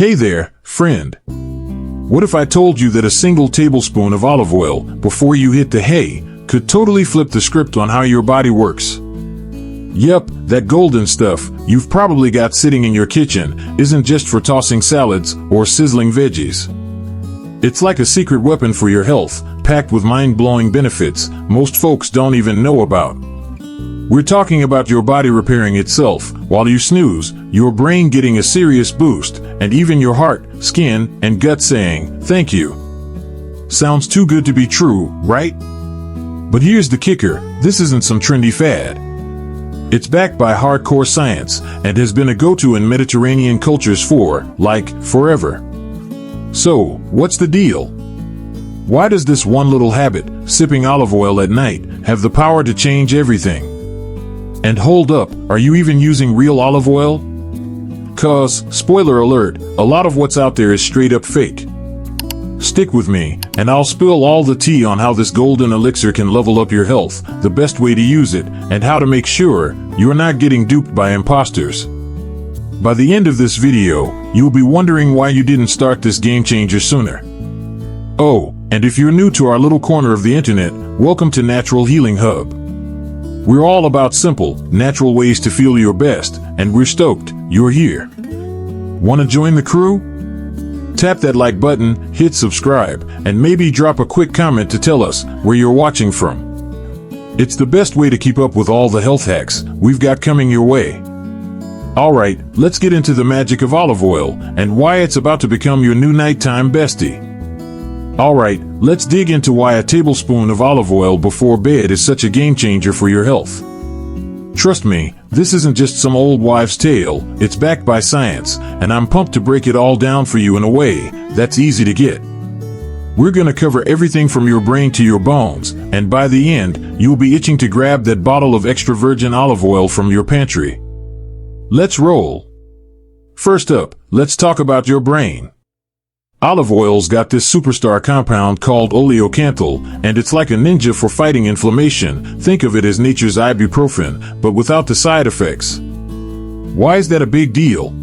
Hey there, friend. What if I told you that a single tablespoon of olive oil before you hit the hay could totally flip the script on how your body works? Yep, that golden stuff you've probably got sitting in your kitchen isn't just for tossing salads or sizzling veggies. It's like a secret weapon for your health, packed with mind-blowing benefits most folks don't even know about. We're talking about your body repairing itself while you snooze, your brain getting a serious boost, and even your heart, skin, and gut saying, thank you. Sounds too good to be true, right? But here's the kicker, this isn't some trendy fad. It's backed by hardcore science and has been a go-to in Mediterranean cultures for, like, forever. So, what's the deal? Why does this one little habit, sipping olive oil at night, have the power to change everything? And hold up, are you even using real olive oil? 'Cause, spoiler alert, a lot of what's out there is straight up fake. Stick with me, and I'll spill all the tea on how this golden elixir can level up your health, the best way to use it, and how to make sure you're not getting duped by imposters. By the end of this video, you'll be wondering why you didn't start this game changer sooner. Oh, and if you're new to our little corner of the internet, welcome to Natural Healing Hub. We're all about simple, natural ways to feel your best, and we're stoked you're here. Want to join the crew? Tap that like button, hit subscribe, and maybe drop a quick comment to tell us where you're watching from. It's the best way to keep up with all the health hacks we've got coming your way. Alright, let's get into the magic of olive oil and why it's about to become your new nighttime bestie. Alright, let's dig into why a tablespoon of olive oil before bed is such a game changer for your health. Trust me, this isn't just some old wives' tale, it's backed by science, and I'm pumped to break it all down for you in a way that's easy to get. We're gonna cover everything from your brain to your bones, and by the end, you'll be itching to grab that bottle of extra virgin olive oil from your pantry. Let's roll. First up, let's talk about your brain. Olive oil's got this superstar compound called oleocanthal, and it's like a ninja for fighting inflammation. Think of it as nature's ibuprofen, but without the side effects. Why is that a big deal?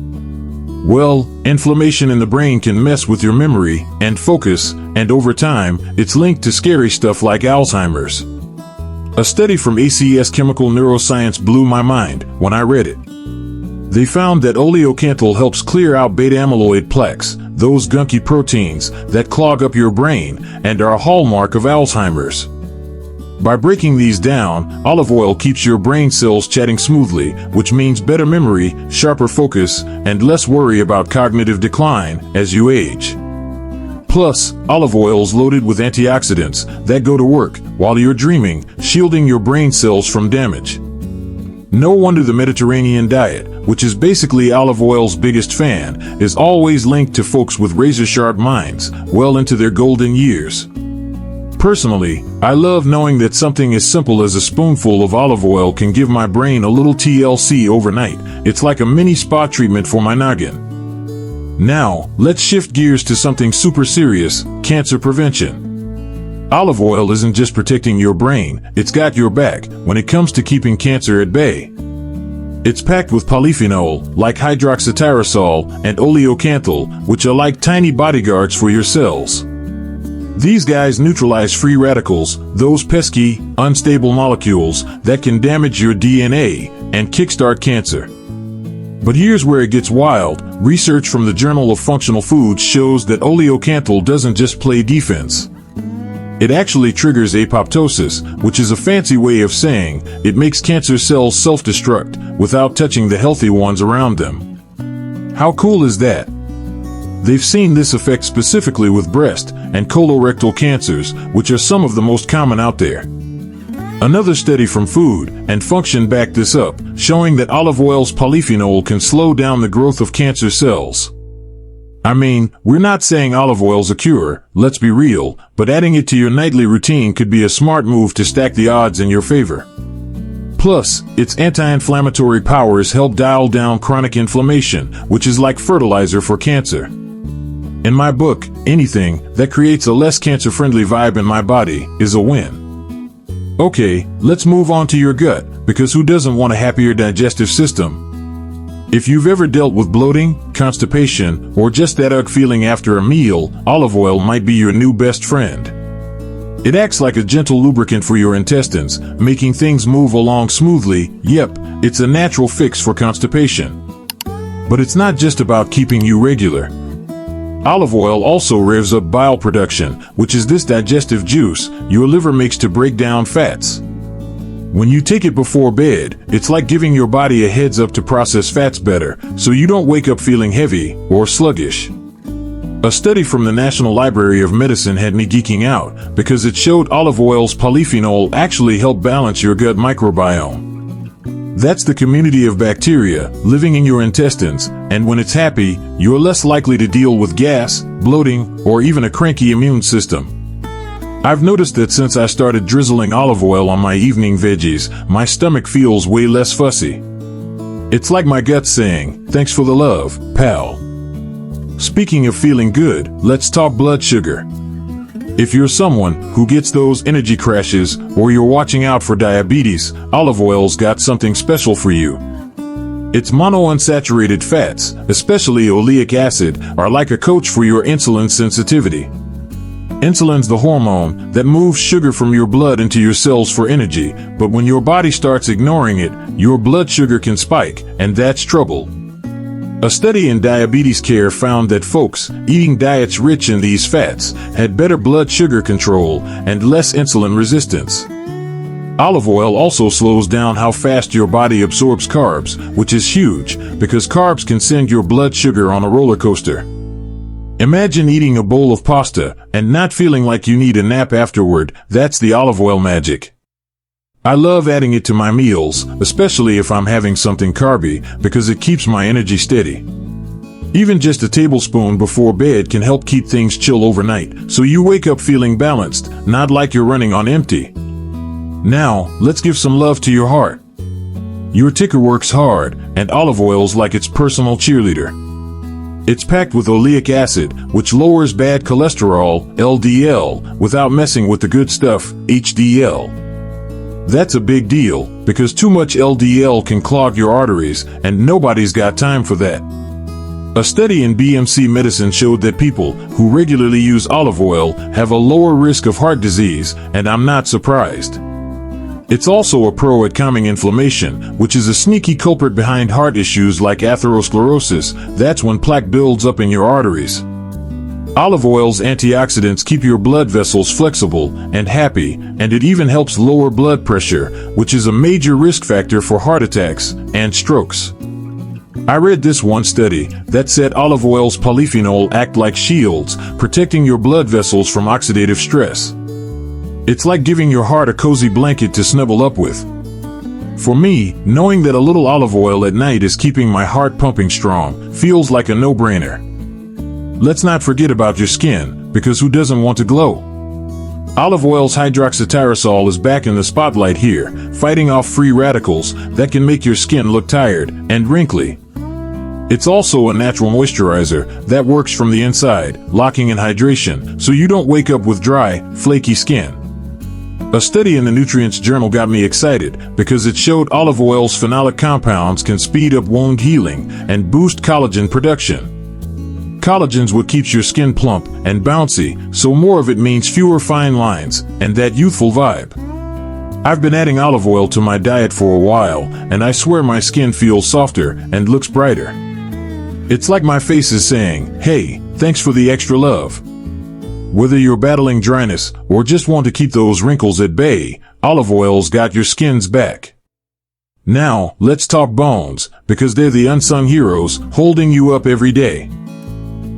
Well, inflammation in the brain can mess with your memory and focus, and over time, it's linked to scary stuff like Alzheimer's. A study from ACS Chemical Neuroscience blew my mind when I read it. They found that oleocanthal helps clear out beta-amyloid plaques, those gunky proteins that clog up your brain and are a hallmark of Alzheimer's. By breaking these down, olive oil keeps your brain cells chatting smoothly, which means better memory, sharper focus, and less worry about cognitive decline as you age. Plus, olive oil's loaded with antioxidants that go to work while you're dreaming, shielding your brain cells from damage. No wonder the Mediterranean diet, which is basically olive oil's biggest fan, is always linked to folks with razor-sharp minds, well into their golden years. Personally, I love knowing that something as simple as a spoonful of olive oil can give my brain a little TLC overnight. It's like a mini spa treatment for my noggin. Now, let's shift gears to something super serious, cancer prevention. Olive oil isn't just protecting your brain, it's got your back when it comes to keeping cancer at bay. It's packed with polyphenol, like hydroxytyrosol, and oleocanthal, which are like tiny bodyguards for your cells. These guys neutralize free radicals, those pesky, unstable molecules that can damage your DNA and kickstart cancer. But here's where it gets wild. Research from the Journal of Functional Foods shows that oleocanthal doesn't just play defense. It actually triggers apoptosis, which is a fancy way of saying it makes cancer cells self-destruct without touching the healthy ones around them. How cool is that? They've seen this effect specifically with breast and colorectal cancers, which are some of the most common out there. Another study from Food and Function backed this up, showing that olive oil's polyphenol can slow down the growth of cancer cells. I mean, we're not saying olive oil's a cure, let's be real, but adding it to your nightly routine could be a smart move to stack the odds in your favor. Plus, its anti-inflammatory powers help dial down chronic inflammation, which is like fertilizer for cancer. In my book, anything that creates a less cancer-friendly vibe in my body is a win. Okay, let's move on to your gut, because who doesn't want a happier digestive system? If you've ever dealt with bloating, constipation, or just that ugh feeling after a meal, olive oil might be your new best friend. It acts like a gentle lubricant for your intestines, making things move along smoothly. Yep, it's a natural fix for constipation. But it's not just about keeping you regular. Olive oil also revs up bile production, which is this digestive juice your liver makes to break down fats. When you take it before bed, it's like giving your body a heads up to process fats better, so you don't wake up feeling heavy or sluggish. A study from the National Library of Medicine had me geeking out because it showed olive oil's polyphenol actually helped balance your gut microbiome. That's the community of bacteria living in your intestines, and when it's happy, you're less likely to deal with gas, bloating, or even a cranky immune system. I've noticed that since I started drizzling olive oil on my evening veggies, my stomach feels way less fussy. It's like my gut saying, "Thanks for the love, pal." Speaking of feeling good, let's talk blood sugar. If you're someone who gets those energy crashes or you're watching out for diabetes, olive oil's got something special for you. Its monounsaturated fats, especially oleic acid, are like a coach for your insulin sensitivity. Insulin's the hormone that moves sugar from your blood into your cells for energy, but when your body starts ignoring it, your blood sugar can spike, and that's trouble. A study in diabetes care found that folks eating diets rich in these fats had better blood sugar control and less insulin resistance. Olive oil also slows down how fast your body absorbs carbs, which is huge because carbs can send your blood sugar on a roller coaster. Imagine eating a bowl of pasta and not feeling like you need a nap afterward. That's the olive oil magic. I love adding it to my meals, especially if I'm having something carby, because it keeps my energy steady. Even just a tablespoon before bed can help keep things chill overnight, so you wake up feeling balanced, not like you're running on empty. Now, let's give some love to your heart. Your ticker works hard, and olive oil's like its personal cheerleader. It's packed with oleic acid, which lowers bad cholesterol, LDL, without messing with the good stuff, HDL. That's a big deal, because too much LDL can clog your arteries, and nobody's got time for that. A study in BMC medicine showed that people who regularly use olive oil have a lower risk of heart disease, and I'm not surprised. It's also a pro at calming inflammation, which is a sneaky culprit behind heart issues like atherosclerosis. That's when plaque builds up in your arteries. Olive oil's antioxidants keep your blood vessels flexible and happy, and it even helps lower blood pressure, which is a major risk factor for heart attacks and strokes. I read this one study that said olive oil's polyphenol act like shields, protecting your blood vessels from oxidative stress. It's like giving your heart a cozy blanket to snuggle up with. For me, knowing that a little olive oil at night is keeping my heart pumping strong feels like a no-brainer. Let's not forget about your skin, because who doesn't want to glow? Olive oil's hydroxytyrosol is back in the spotlight here, fighting off free radicals that can make your skin look tired and wrinkly. It's also a natural moisturizer that works from the inside, locking in hydration, so you don't wake up with dry, flaky skin. A study in the Nutrients Journal got me excited because it showed olive oil's phenolic compounds can speed up wound healing and boost collagen production. Collagen's what keeps your skin plump and bouncy, so more of it means fewer fine lines and that youthful vibe. I've been adding olive oil to my diet for a while, and I swear my skin feels softer and looks brighter. It's like my face is saying, "Hey, thanks for the extra love." Whether you're battling dryness or just want to keep those wrinkles at bay, olive oil's got your skin's back. Now, let's talk bones, because they're the unsung heroes holding you up every day.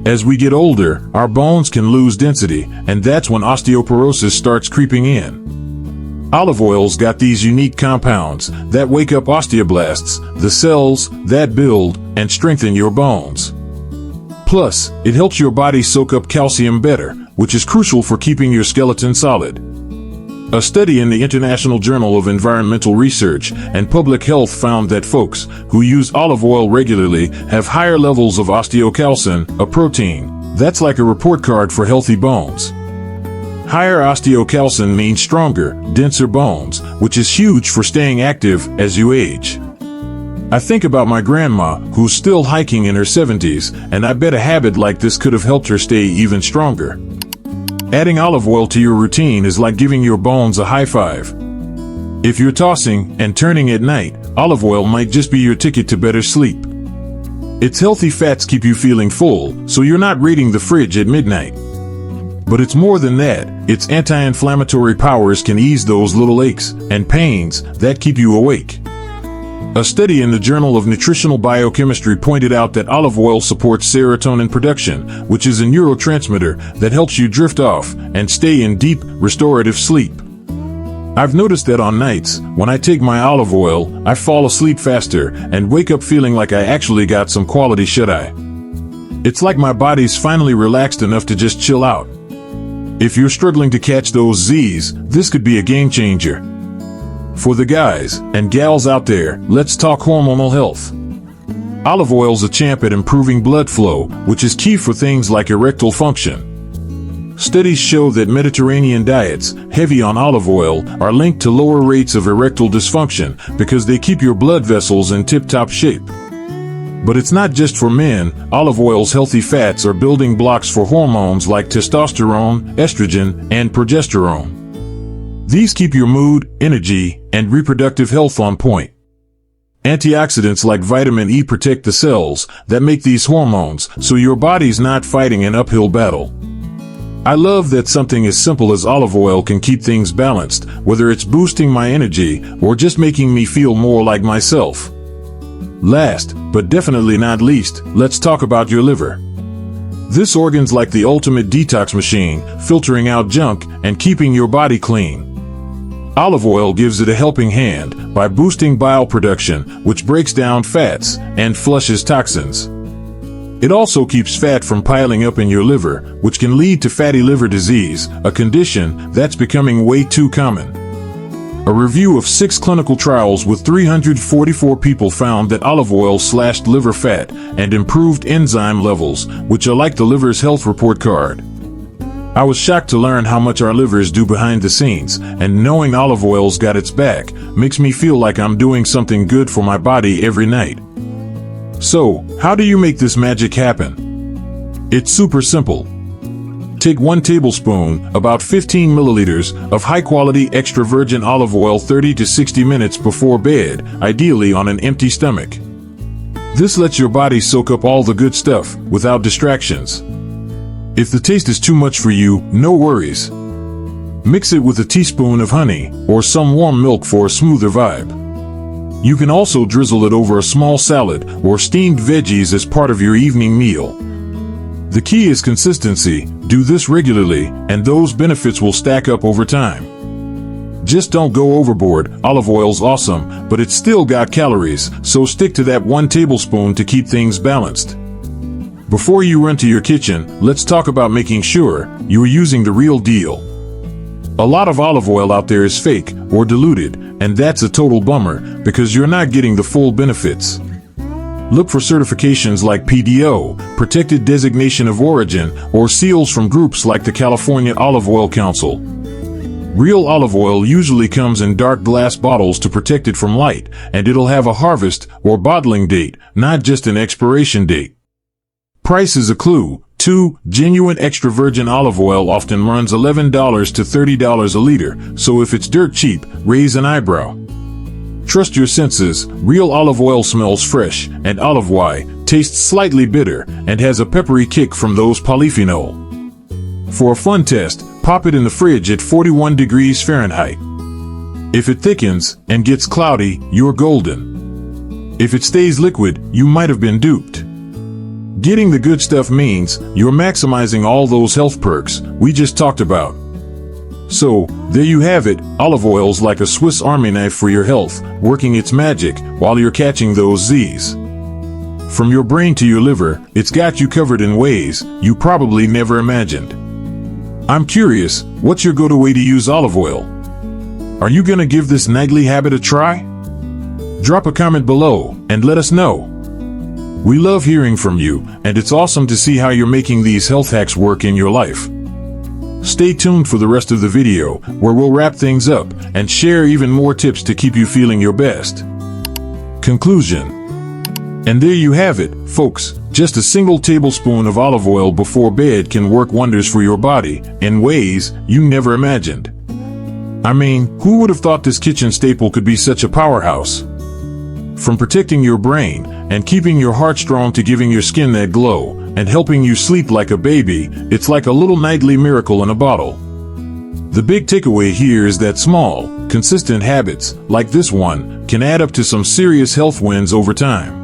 As we get older, our bones can lose density, and that's when osteoporosis starts creeping in. Olive oil's got these unique compounds that wake up osteoblasts, the cells that build and strengthen your bones. Plus, it helps your body soak up calcium better, which is crucial for keeping your skeleton solid. A study in the International Journal of Environmental Research and Public Health found that folks who use olive oil regularly have higher levels of osteocalcin, a protein that's like a report card for healthy bones. Higher osteocalcin means stronger, denser bones, which is huge for staying active as you age. I think about my grandma, who's still hiking in her 70s, and I bet a habit like this could have helped her stay even stronger. Adding olive oil to your routine is like giving your bones a high five. If you're tossing and turning at night, olive oil might just be your ticket to better sleep. Its healthy fats keep you feeling full, so you're not raiding the fridge at midnight. But it's more than that. Its anti-inflammatory powers can ease those little aches and pains that keep you awake. A study in the Journal of Nutritional Biochemistry pointed out that olive oil supports serotonin production, which is a neurotransmitter that helps you drift off and stay in deep, restorative sleep. I've noticed that on nights, when I take my olive oil, I fall asleep faster and wake up feeling like I actually got some quality shut-eye. It's like my body's finally relaxed enough to just chill out. If you're struggling to catch those Z's, this could be a game changer. For the guys and gals out there, let's talk hormonal health. Olive oil's a champ at improving blood flow, which is key for things like erectile function. Studies show that Mediterranean diets, heavy on olive oil, are linked to lower rates of erectile dysfunction because they keep your blood vessels in tip-top shape. But it's not just for men. Olive oil's healthy fats are building blocks for hormones like testosterone, estrogen, and progesterone. These keep your mood, energy, and reproductive health on point. Antioxidants like vitamin E protect the cells that make these hormones, so your body's not fighting an uphill battle. I love that something as simple as olive oil can keep things balanced, whether it's boosting my energy or just making me feel more like myself. Last, but definitely not least, let's talk about your liver. This organ's like the ultimate detox machine, filtering out junk and keeping your body clean. Olive oil gives it a helping hand by boosting bile production, which breaks down fats and flushes toxins. It also keeps fat from piling up in your liver, which can lead to fatty liver disease, a condition that's becoming way too common. A review of 6 clinical trials with 344 people found that olive oil slashed liver fat and improved enzyme levels, which are like the liver's health report card. I was shocked to learn how much our livers do behind the scenes, and knowing olive oil's got its back makes me feel like I'm doing something good for my body every night. So, how do you make this magic happen? It's super simple. Take 1 tablespoon, about 15 milliliters, of high-quality extra virgin olive oil 30 to 60 minutes before bed, ideally on an empty stomach. This lets your body soak up all the good stuff without distractions. If the taste is too much for you, no worries. Mix it with a teaspoon of honey or some warm milk for a smoother vibe. You can also drizzle it over a small salad or steamed veggies as part of your evening meal. The key is consistency. Do this regularly, and those benefits will stack up over time. Just don't go overboard. Olive oil's awesome, but it's still got calories, so stick to that 1 tablespoon to keep things balanced. Before you run to your kitchen, let's talk about making sure you are using the real deal. A lot of olive oil out there is fake or diluted, and that's a total bummer because you're not getting the full benefits. Look for certifications like PDO, Protected Designation of Origin, or seals from groups like the California Olive Oil Council. Real olive oil usually comes in dark glass bottles to protect it from light, and it'll have a harvest or bottling date, not just an expiration date. Price is a clue, too. Genuine extra virgin olive oil often runs $11 to $30 a liter, so if it's dirt cheap, raise an eyebrow. Trust your senses. Real olive oil smells fresh, and olive oil tastes slightly bitter and has a peppery kick from those polyphenols. For a fun test, pop it in the fridge at 41 degrees Fahrenheit. If it thickens and gets cloudy, you're golden. If it stays liquid, you might have been duped. Getting the good stuff means you're maximizing all those health perks we just talked about. So, there you have it. Olive oil's like a Swiss Army knife for your health, working its magic while you're catching those Z's. From your brain to your liver, it's got you covered in ways you probably never imagined. I'm curious, what's your go-to way to use olive oil? Are you gonna give this nightly habit a try? Drop a comment below and let us know. We love hearing from you, and it's awesome to see how you're making these health hacks work in your life. Stay tuned for the rest of the video, where we'll wrap things up and share even more tips to keep you feeling your best. Conclusion: And there you have it, folks. Just a single tablespoon of olive oil before bed can work wonders for your body in ways you never imagined. I mean, who would have thought this kitchen staple could be such a powerhouse? From protecting your brain and keeping your heart strong to giving your skin that glow and helping you sleep like a baby, it's like a little nightly miracle in a bottle. The big takeaway here is that small, consistent habits, like this one, can add up to some serious health wins over time.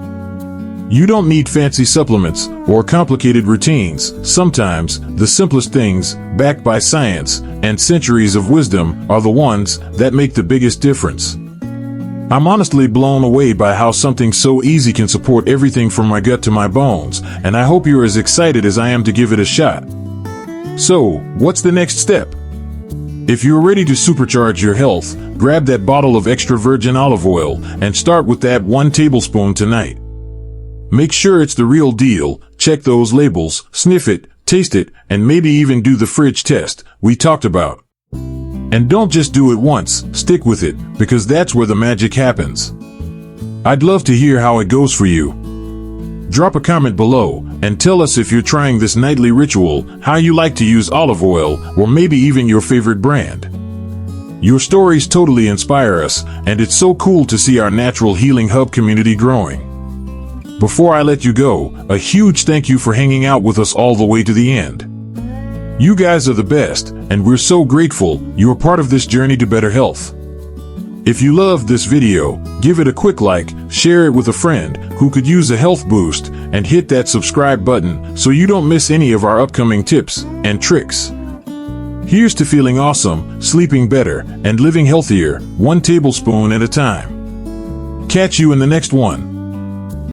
You don't need fancy supplements or complicated routines. Sometimes, the simplest things, backed by science and centuries of wisdom, are the ones that make the biggest difference. I'm honestly blown away by how something so easy can support everything from my gut to my bones, and I hope you're as excited as I am to give it a shot. So, what's the next step? If you're ready to supercharge your health, grab that bottle of extra virgin olive oil and start with that 1 tablespoon tonight. Make sure it's the real deal, check those labels, sniff it, taste it, and maybe even do the fridge test we talked about. And don't just do it once, stick with it, because that's where the magic happens. I'd love to hear how it goes for you. Drop a comment below and tell us if you're trying this nightly ritual, how you like to use olive oil, or maybe even your favorite brand. Your stories totally inspire us, and it's so cool to see our natural healing hub community growing. Before I let you go, a huge thank you for hanging out with us all the way to the end. You guys are the best, and we're so grateful you're part of this journey to better health. If you loved this video, give it a quick like, share it with a friend who could use a health boost, and hit that subscribe button so you don't miss any of our upcoming tips and tricks. Here's to feeling awesome, sleeping better, and living healthier, 1 tablespoon at a time. Catch you in the next one.